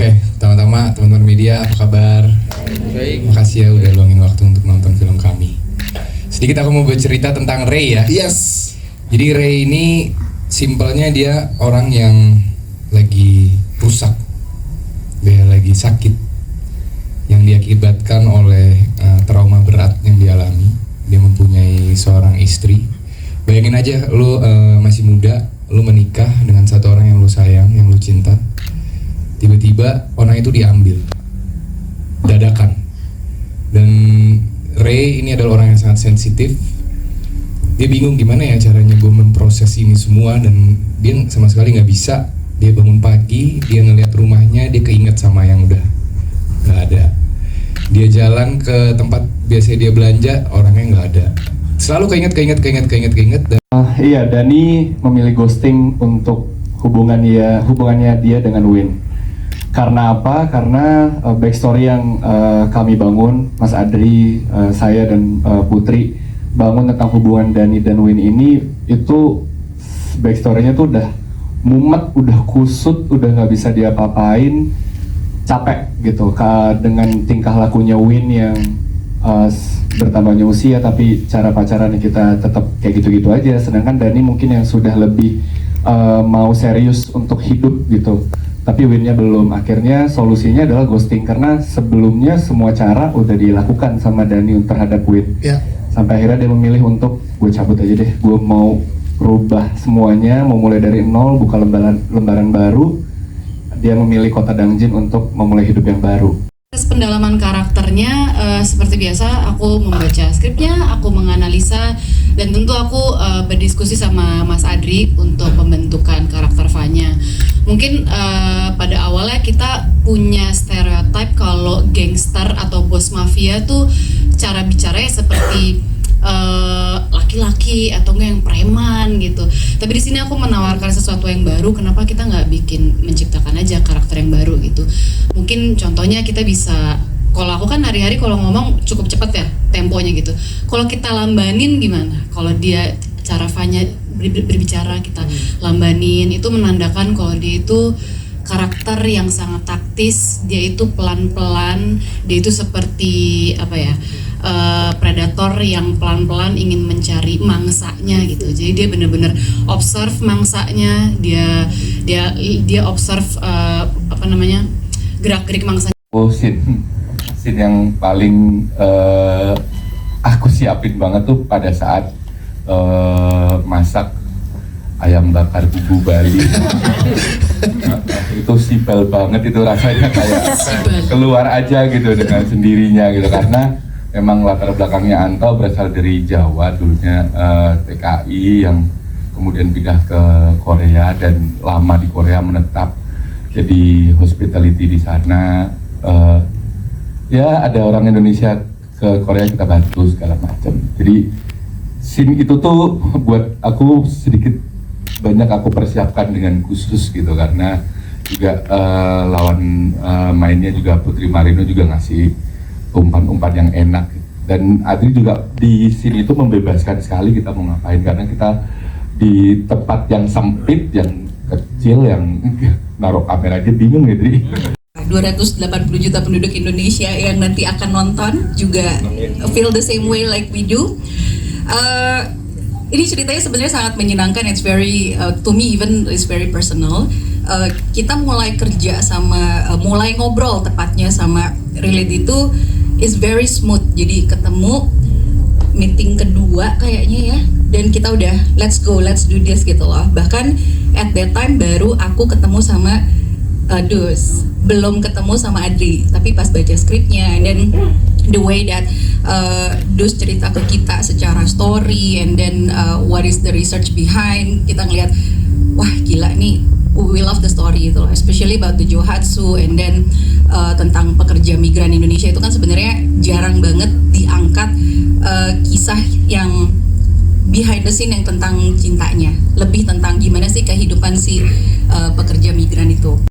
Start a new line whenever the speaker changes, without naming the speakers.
Oke, pertama-tama teman-teman media apa kabar?
Baik.
Makasih ya udah luangin waktu untuk nonton film kami. Sedikit aku mau bercerita tentang Ray ya.
Yes.
Jadi Ray ini simpelnya dia orang yang lagi rusak, dia lagi sakit, yang diakibatkan oleh trauma berat yang dialami. Dia mempunyai seorang istri. Bayangin aja, lu masih muda, lu menikah dengan satu orang yang lu sayang, yang lu cinta. Tiba-tiba orang itu diambil dadakan. Dan Ray ini adalah orang yang sangat sensitif. Dia bingung gimana ya caranya gue memproses ini semua, dan dia sama sekali nggak bisa. Dia bangun pagi, dia ngeliat rumahnya, dia keinget sama yang udah nggak ada. Dia jalan ke tempat biasa dia belanja, orangnya nggak ada. Selalu keinget. Dan
Iya, Dani memilih ghosting untuk hubungannya dia dengan Win. Karena apa? Karena backstory yang kami bangun, Mas Adri, saya dan Putri bangun tentang hubungan Dani dan Win ini, itu backstorynya tuh udah mumet, udah kusut, udah nggak bisa diapa-apain, capek gitu dengan tingkah lakunya Win yang bertambahnya usia, tapi cara pacarannya kita tetap kayak gitu-gitu aja. Sedangkan Dani mungkin yang sudah lebih mau serius untuk hidup gitu, tapi Winnya belum. Akhirnya solusinya adalah ghosting, karena sebelumnya semua cara udah dilakukan sama Dani terhadap Win. Sampai akhirnya dia memilih untuk gue cabut aja deh, gue mau rubah semuanya, mau mulai dari nol, buka lembaran baru. Dia memilih kota Dangjin untuk memulai hidup yang baru.
Pendalaman karakternya seperti biasa, aku membaca skripnya, aku menganalisa, dan tentu aku berdiskusi sama Mas Adri untuk pembentukan karakter Vanya. Mungkin pada awalnya kita punya stereotip kalau gangster atau bos mafia tuh cara bicaranya seperti laki-laki atau enggak yang preman gitu. Tapi di sini aku menawarkan sesuatu yang baru. Kenapa kita nggak menciptakan aja karakter yang baru gitu? Mungkin contohnya kita bisa, kalau aku kan hari-hari kalau ngomong cukup cepat ya temponya gitu. Kalau kita lambanin gimana? Kalau dia cara Vanya berbicara kita lambanin, itu menandakan kalau dia itu karakter yang sangat taktis. Dia itu pelan-pelan, dia itu seperti apa ya, predator yang pelan-pelan ingin mencari mangsanya gitu. Jadi dia benar-benar observe mangsanya, dia observe gerak-gerik mangsanya.
Scene yang paling aku siapin banget tuh pada saat masak ayam bakar bubu Bali. Itu simpel banget, itu rasanya kayak keluar aja gitu dengan sendirinya gitu, karena memang latar belakangnya Anto berasal dari Jawa dulunya, TKI yang kemudian pindah ke Korea dan lama di Korea menetap jadi hospitality di sana. Ya ada orang Indonesia ke Korea, kita bantu segala macam. Jadi scene itu tuh buat aku sedikit banyak aku persiapkan dengan khusus gitu, karena juga lawan mainnya juga Putri Marino juga ngasih umpan-umpan yang enak, dan Adri juga di sini itu membebaskan sekali kita mau ngapain, karena kita di tempat yang sempit, yang kecil, yang naruh kamera aja bingung ya Adri.
280 juta penduduk Indonesia yang nanti akan nonton juga feel the same way like we do. Ini ceritanya sebenarnya sangat menyenangkan. It's very to me even it's very personal. Kita mulai kerja sama mulai ngobrol tepatnya sama Relate itu is very smooth. Jadi ketemu meeting kedua kayaknya ya, dan kita udah let's go, let's do this gitu loh. Bahkan at that time baru aku ketemu sama Dus, belum ketemu sama Adri, tapi pas baca skripnya dan the way that Dus cerita ke kita secara story, and then what is the research behind, kita ngeliat wah gila nih, we love the story itu loh, especially about the Johatsu, and then tentang pekerja migran Indonesia itu kan sebenarnya jarang banget diangkat kisah yang behind the scene yang tentang cintanya, lebih tentang gimana sih kehidupan si pekerja migran itu.